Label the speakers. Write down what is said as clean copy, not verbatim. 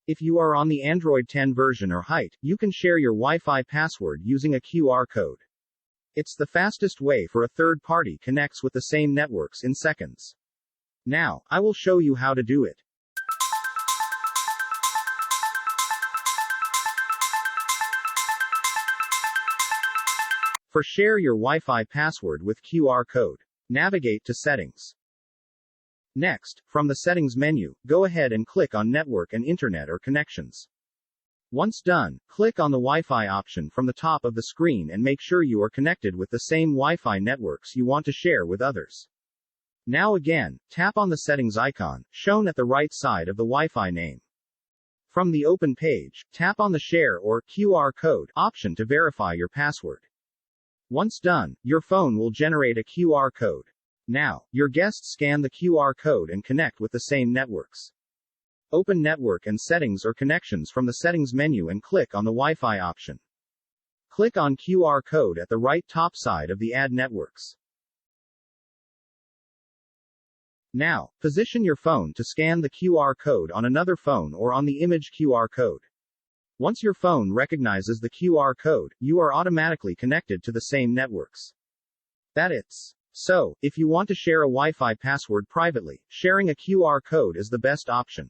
Speaker 1: If you are on the Android 10 version or hight, you can share your Wi-Fi password using a QR code. It's the fastest way for a third party connects with the same networks in seconds. Now, I will show you how to do it. For share your Wi-Fi password with QR code, navigate to Settings. Next, from the Settings menu, go ahead and click on Network and Internet or Connections. Once done, click on the Wi-Fi option from the top of the screen and make sure you are connected with the same Wi-Fi networks you want to share with others. Now again, tap on the Settings icon, shown at the right side of the Wi-Fi name. From the Open page, tap on the Share or QR code option to verify your password. Once done, your phone will generate a QR code. Now, your guests scan the QR code and connect with the same networks. Open Network and Settings or Connections from the Settings menu and click on the Wi-Fi option. Click on QR code at the right top side of the Add Networks. Now, position your phone to scan the QR code on another phone or on the image QR code. Once your phone recognizes the QR code, you are automatically connected to the same networks. That's so, if you want to share a Wi-Fi password privately, sharing a QR code is the best option.